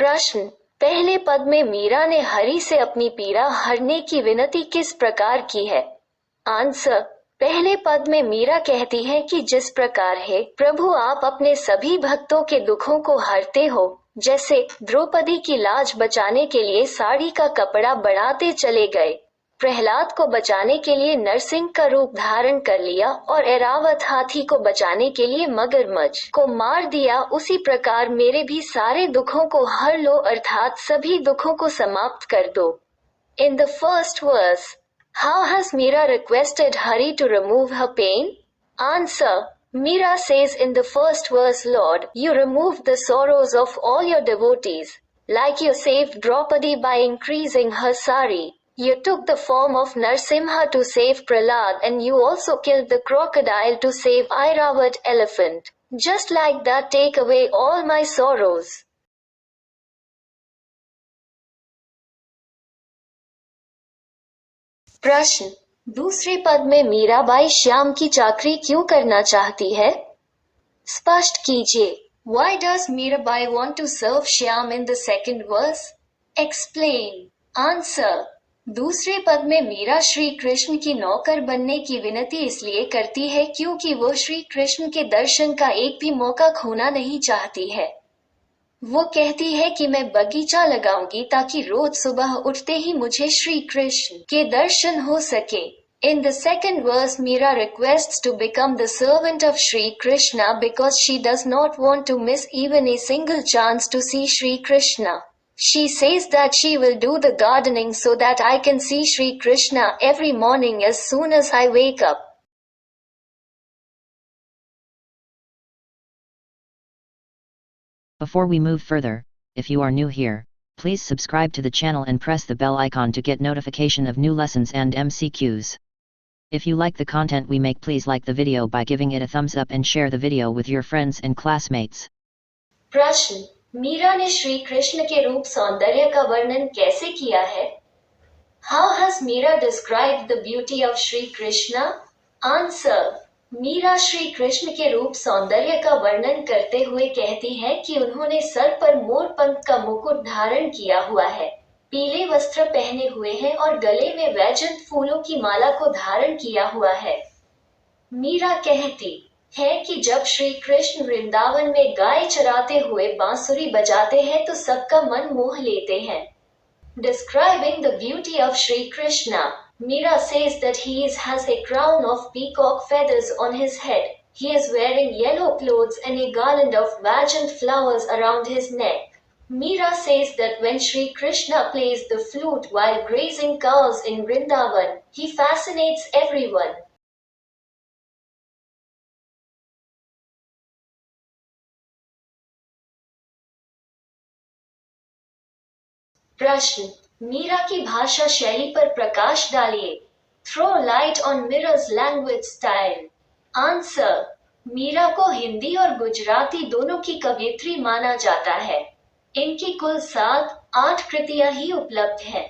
प्रश्न। पहले पद में मीरा ने हरि से अपनी पीड़ा हरने की विनती किस प्रकार की है? आंसर। पहले पद में मीरा कहती है कि जिस प्रकार है प्रभु आप अपने सभी भक्तों के दुखों को हरते हो, जैसे द्रौपदी की लाज बचाने के लिए साड़ी का कपड़ा बढ़ाते चले गए, प्रहलाद को बचाने के लिए नरसिंह का रूप धारण कर लिया और ऐरावत हाथी को बचाने के लिए मगरमच्छ को मार दिया, उसी प्रकार मेरे भी सारे दुखों को हर लो, अर्थात सभी दुखों को समाप्त कर दो। In the first verse, how has Meera requested Hari to remove her pain? Answer. Meera says in the first verse, Lord, you removed the sorrows of all your devotees, like you saved Draupadi by increasing her sari. You took the form of Narsimha to save Prahlad, and you also killed the crocodile to save Airavat elephant. Just like that, take away all my sorrows. प्रश्न। दूसरे पद में मीराबाई श्याम की चाकरी क्यों करना चाहती है? स्पष्ट कीजिए। Why does Mirabai want to serve Shyam in the second verse? Explain. Answer. दूसरे पद में मीरा श्री कृष्ण की नौकर बनने की विनती इसलिए करती है क्योंकि वो श्री कृष्ण के दर्शन का एक भी मौका खोना नहीं चाहती है। वो कहती है कि मैं बगीचा लगाऊंगी ताकि रोज सुबह उठते ही मुझे श्री कृष्ण के दर्शन हो सके। In the second verse, Meera requests to become the servant of Shri Krishna because she does not want to miss even a single chance to see Shri Krishna. She says that she will do the gardening so that I can see Shri Krishna every morning as soon as I wake up. Before we move further, if you are new here, please subscribe to the channel and press the bell icon to get notification of new lessons and MCQs. If you like the content we make, please like the video by giving it a thumbs up and share the video with your friends and classmates. प्रश्न। मीरा ने श्री कृष्ण के रूप सौंदर्य का वर्णन कैसे किया है? How has Meera described the beauty of Shri Krishna? Answer. Meera Shri Krishna के रूप सौंदर्य का वर्णन करते हुए कहती है कि उन्होंने सर पर मोर पंख का मुकुट धारण किया हुआ है, पीले वस्त्र पहने हुए हैं और गले में वैजंत फूलों की माला को धारण किया हुआ है। मीरा कहती है कि जब श्री कृष्ण वृंदावन में गाय चराते हुए बांसुरी बजाते हैं तो सबका मन मोह लेते हैं। Describing the beauty of Shri Krishna, Meera says that has a crown of peacock feathers on his head. He is wearing yellow clothes and a garland of vajant flowers around his neck. Meera says that when Shri Krishna plays the flute while grazing cows in Vrindavan, he fascinates everyone. प्रश्न। मीरा की भाषा शैली पर प्रकाश डालिए। Throw light on Meera's language style. Answer. Meera को हिंदी और गुजराती दोनों की कवयित्री माना जाता है। इनकी कुल 7-8 कृतियां ही उपलब्ध हैं।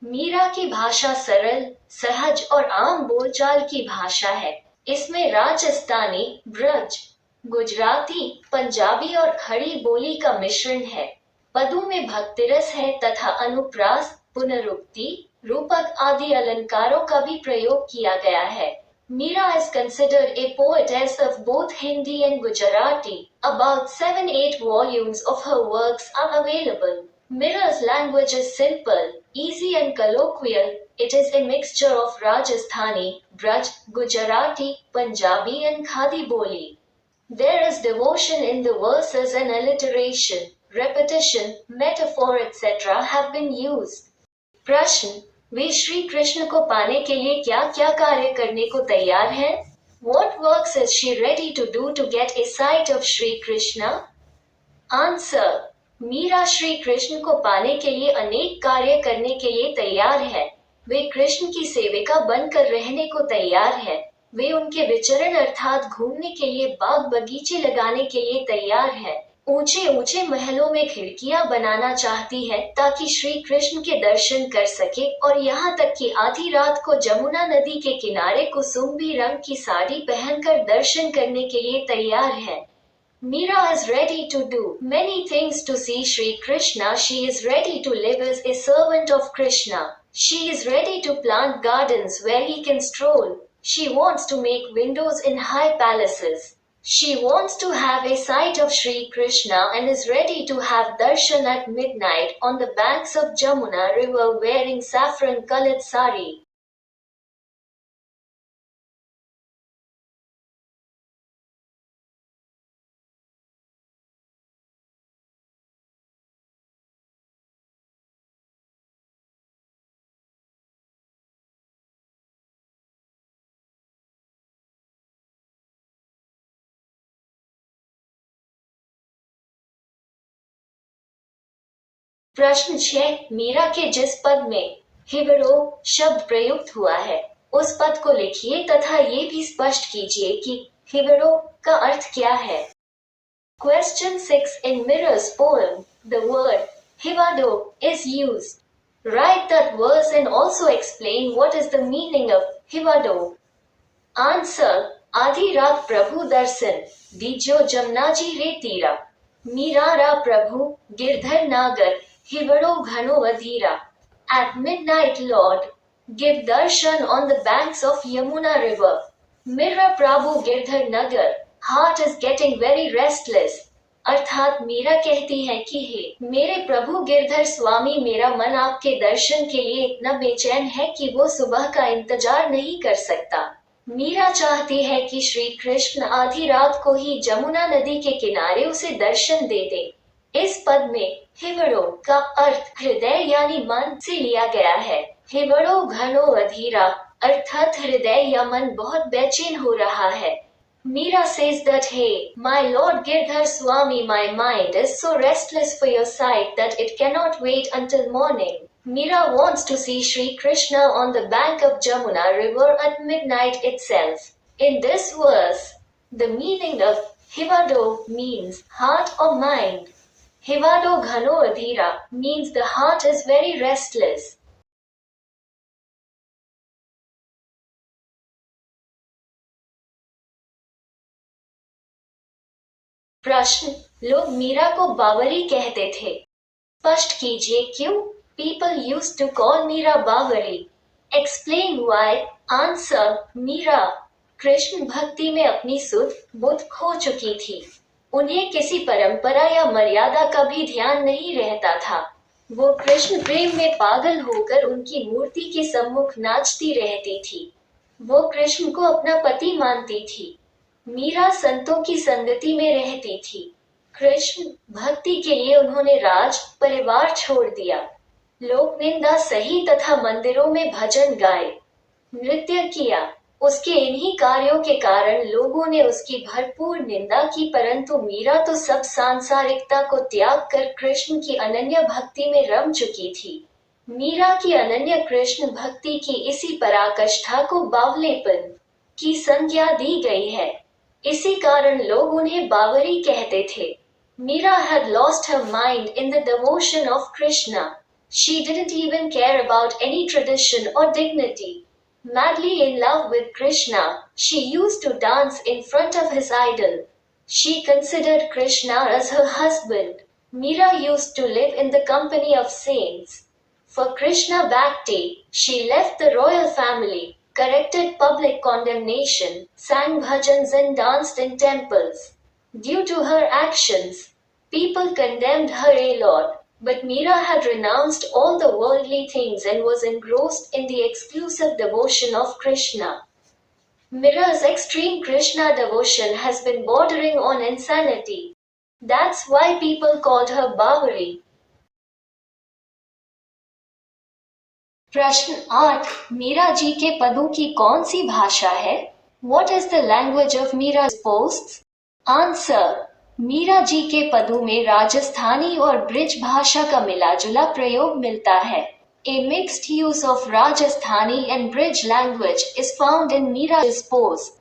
मीरा की भाषा सरल, सहज और आम बोलचाल की भाषा है। इसमें राजस्थानी, ब्रज, गुजराती, पंजाबी और खड़ी बोली का मिश्रण है। पदों में भक्तिरस है तथा अनुप्रास, पुनरुक्ति, रूपक आदि अलंकारों का भी प्रयोग किया गया है। Meera is considered a poetess of both Hindi and Gujarati. About 7-8 volumes of her works are available. Meera's language is simple, easy and colloquial. It is a mixture of Rajasthani, Braj, Gujarati, Punjabi and Khadi Boli. There is devotion in the verses and alliteration, repetition, metaphor etc. have been used. प्रश्न। वे श्री कृष्ण को पाने के लिए क्या क्या कार्य करने को तैयार हैं? What works is she ready to do to get a sight of Shri Krishna? Answer. Meera Shri Krishna को पाने के लिए अनेक कार्य करने के लिए तैयार है। वे कृष्ण की सेविका बनकर रहने को तैयार है। वे उनके विचरण अर्थात घूमने के लिए बाग बगीचे लगाने के लिए तैयार है। ऊंचे ऊंचे महलों में खिड़कियां बनाना चाहती है ताकि श्री कृष्ण के दर्शन कर सके, और यहाँ तक कि आधी रात को जमुना नदी के किनारे कुसुम्बी रंग की साड़ी पहनकर दर्शन करने के लिए तैयार है। Meera is ready to do many things to see Sri Krishna. She is ready to live as a servant of Krishna. She is ready to plant gardens where he can stroll. She wants to make windows in high palaces. She wants to have a sight of Sri Krishna and is ready to have darshan at midnight on the banks of Jamuna river wearing saffron colored sari. प्रश्न 6 मीरा के जिस पद में हिबड़ो शब्द प्रयुक्त हुआ है उस पद को लिखिए तथा ये भी स्पष्ट कीजिए कि हिबड़ो का अर्थ क्या है। Question 6 In Mira's poem, the word hivado is used. Write that verse and also explain what is the meaning of hivado. Answer आधी रात प्रभु दर्शन दीजो जमुना जी रे तीरा मीरा रा प्रभु गिरधर नागर हिबड़ो घनो वधीरा At midnight Lord give darshan on the banks of Yamuna river. Mira Prabhu Girdhar Nagar heart is getting very restless. अर्थात मीरा कहती है कि हे मेरे प्रभु गिरधर स्वामी मेरा मन आपके दर्शन के लिए इतना बेचैन है कि वो सुबह का इंतजार नहीं कर सकता। मीरा चाहती है कि श्री कृष्ण आधी रात को ही जमुना नदी के किनारे उसे दर्शन दे दे। इस पद में हिबड़ो का अर्थ हृदय यानी मन से लिया गया है। हिबड़ो घनो अधीरा अर्थात हृदय या मन बहुत बेचैन हो रहा है। Meera says that hey, my Lord Girdhar Swami, my mind is so restless for your sight that it cannot wait until morning. Meera wants to see Sri Krishna on the bank of Jamuna river at midnight itself. In this verse, the meaning of Hivado means heart or mind. Hivado Ghano Adhira means the heart is very restless. प्रश्न लोग मीरा को बावरी कहते थे। स्पष्ट कीजिए क्यों। People used to call Meera Bawri. Explain why. Answer Meera Krishna भक्ति में अपनी सुध बुद्ध खो चुकी थी। उन्हें किसी परंपरा या मर्यादा का भी ध्यान नहीं रहता था। वो कृष्ण प्रेम में पागल होकर उनकी मूर्ति के सम्मुख नाचती रहती थी। वो कृष्ण को अपना पति मानती थी। मीरा संतों की संगति में रहती थी। कृष्ण भक्ति के लिए उन्होंने राज परिवार छोड़ दिया। लोक निंदा सही तथा मंदिरों में भजन गाए, नृत्य किया। उसके इन्हीं कार्यों के कारण लोगों ने उसकी भरपूर निंदा की, परंतु मीरा तो सब सांसारिकता को त्याग कर कृष्ण की अनन्य भक्ति में रम चुकी थी। मीरा की अनन्य कृष्ण भक्ति की इसी पराकाष्ठा को बावलेपन की संज्ञा दी गई है। इसी कारण लोग उन्हें बावरी कहते थे। Meera had lost her mind in the devotion of Krishna. She didn't even care about any tradition or dignity. Madly in love with Krishna, she used to dance in front of his idol. She considered Krishna as her husband. Meera used to live in the company of saints. For Krishna Bhakti, she left the royal family, corrected public condemnation, sang bhajans and danced in temples. Due to her actions, people condemned her a lot, but Meera had renounced all the worldly things and was engrossed in the exclusive devotion of Krishna. Meera's extreme Krishna devotion has been bordering on insanity. That's why people called her Bavari. प्रश्न 8 मीरा जी के पदों की कौन सी भाषा है? What is the language of Meera's posts? Answer Meera ji के पदों में राजस्थानी और ब्रिज भाषा का मिला-जुला प्रयोग मिलता है। A mixed use of Rajasthani and Brij language is found in Meera's posts.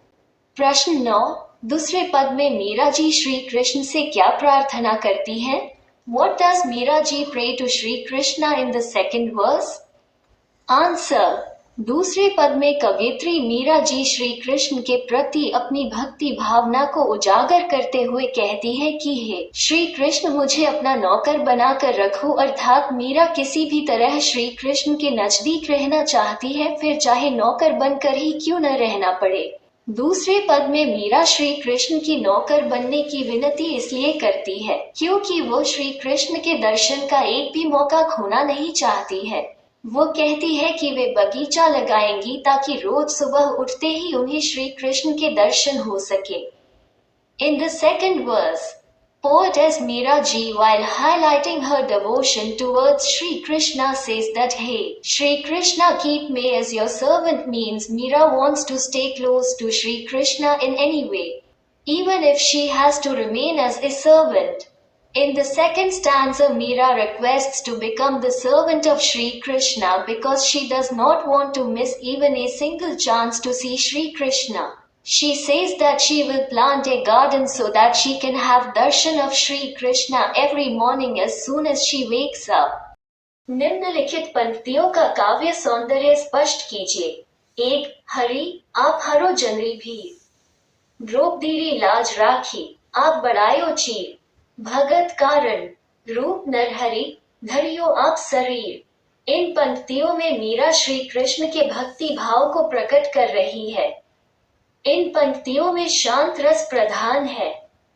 प्रश्न 9 दूसरे पद में मीरा जी श्री कृष्ण से क्या प्रार्थना करती हैं? What does Meera ji pray to Shri Krishna in the second verse? Answer दूसरे पद में कवयित्री मीरा जी श्री कृष्ण के प्रति अपनी भक्ति भावना को उजागर करते हुए कहती है कि हे श्री कृष्ण, मुझे अपना नौकर बनाकर रखो। अर्थात मीरा किसी भी तरह श्री कृष्ण के नजदीक रहना चाहती है, फिर चाहे नौकर बनकर ही क्यों न रहना पड़े। दूसरे पद में मीरा श्री कृष्ण की नौकर बनने की विनती इसलिए करती है क्योंकि वो श्री कृष्ण के दर्शन का एक भी मौका खोना नहीं चाहती है। वो कहती है कि वे बगीचा लगाएंगी ताकि रोज सुबह उठते ही उन्हें श्री कृष्ण के दर्शन हो सके। In the second verse, poetess Meera Ji, while highlighting her devotion towards Sri Krishna, says that hey, Sri Krishna, keep me as your servant means Meera wants to stay close to Sri Krishna in any way, even if she has to remain as a servant. In the second stanza, Meera requests to become the servant of Sri Krishna because she does not want to miss even a single chance to see Sri Krishna. She says that she will plant a garden so that she can have darshan of Sri Krishna every morning as soon as she wakes up. निम्नलिखित पंक्तियों का काव्य सौंदर्य स्पष्ट कीजिए। एक, हरि आप हरो जनरी भी, द्रौपदीरी लाज राखी आप बड़ायो चीर, भगत कारण रूप नरहरि धरियो आप शरीर। इन पंक्तियों में मीरा श्री कृष्ण के भक्ति भाव को प्रकट कर रही है। इन पंक्तियों में शांत रस प्रधान है।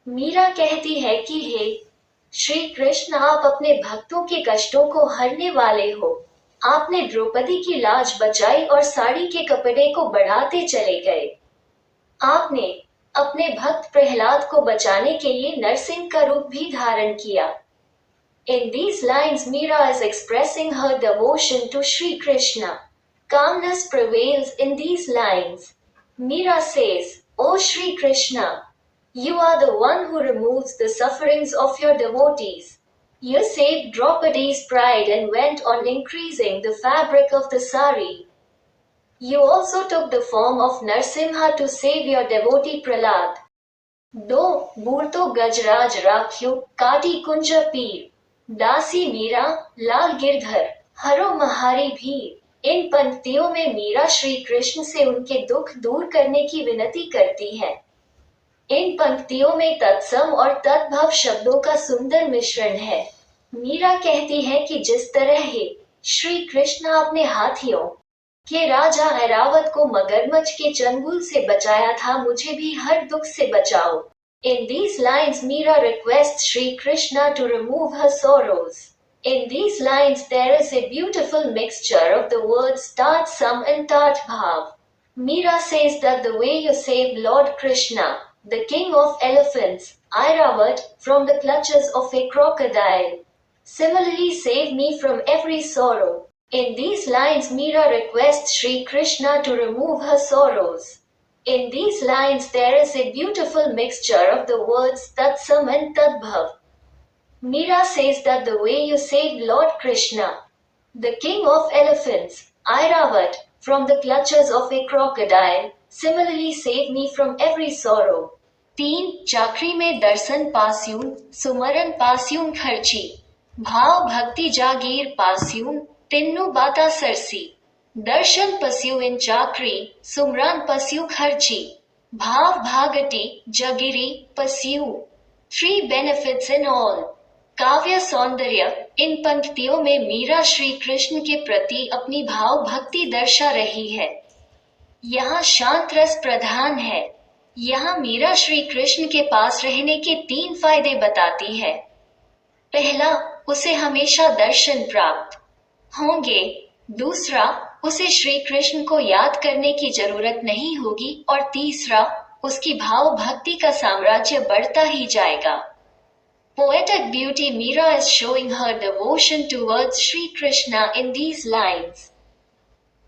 मीरा कहती है कि हे श्री कृष्ण, आप अपने भक्तों के कष्टों को हरने वाले हो। आपने द्रौपदी की लाज बचाई और साड़ी के कपड़े को बढ़ाते चले गए। आपने अपने भक्त प्रहलाद को बचाने के लिए नरसिंह का रूप भी धारण किया। In these lines, Meera is expressing her devotion to Sri Krishna. Calmness prevails in these lines. Meera says, O Sri Krishna, you are the one who removes the sufferings of your devotees. You saved Draupadi's pride and went on increasing the fabric of the sari. You also took the form of Narsimha to save your devotee Prahlad. दो बूढ़तो गजराज राख्यो काटी कुंज पीर, दासी मीरा लाल गिरधर हरो महारी भीर। इन पंक्तियों में मीरा श्री कृष्ण से उनके दुख दूर करने की विनती करती है। इन पंक्तियों में तत्सम और तद्भव शब्दों का सुंदर मिश्रण है। मीरा कहती है कि जिस तरह ही श्री कृष्ण अपने हाथियों के राजा ऐरावत को मगरमच्छ के चंगुल से बचाया था, मुझे भी हर दुख से बचाओ। In these lines, Meera requests Sri Krishna to remove her sorrows. In these lines, there is a beautiful mixture of the words Tat Sam and Tat Bhav. Meera says that the way you saved Lord Krishna, the king of elephants, Airavat, from the clutches of a crocodile, similarly save me from every sorrow. In these lines, Meera requests Sri Krishna to remove her sorrows. In these lines, there is a beautiful mixture of the words Tatsam and Tadbhav. Meera says that the way you saved Lord Krishna, the king of elephants, Airavat, from the clutches of a crocodile, similarly save me from every sorrow. 3. चाकरी में दर्शन पास्यून, सुमरन पास्यून खर्ची, भाव भक्ति जागीर पास्यून, तिन्नु बाता Cersei. दर्शन पस्यु इन चाकरी, सुमरन पस्यु खर्ची, भाव भागटी जगिरी पस्यु। 3 benefits in all. काव्य सौंदर्य। इन पंक्तियों में मीरा श्री कृष्ण के प्रति अपनी भाव भक्ति दर्शा रही है। यहाँ शांत रस प्रधान है। यहाँ मीरा श्री कृष्ण के पास रहने के 3 फायदे बताती है। पहला, उसे हमेशा दर्शन प्राप्त होंगे। दूसरा, उसे श्री कृष्ण को याद करने की जरूरत नहीं होगी। और तीसरा, उसकी भाव भक्ति का साम्राज्य बढ़ता ही जाएगा। Poetic beauty, Meera is showing her devotion towards Sri Krishna in these lines.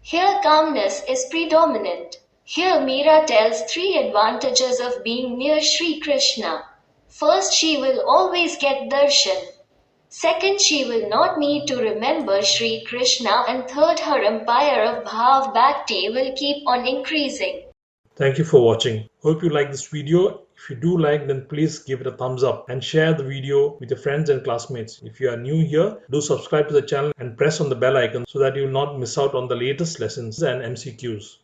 Here calmness is predominant. Here Meera tells 3 advantages of being near Sri Krishna. First, she will always get darshan. Second, she will not need to remember Sri Krishna. And third, her empire of Bhav Bhakti will keep on increasing. Thank you for watching. Hope you like this video. If you do like, then please give it a thumbs up and share the video with your friends and classmates. If you are new here, do subscribe to the channel and press on the bell icon so that you will not miss out on the latest lessons and MCQs.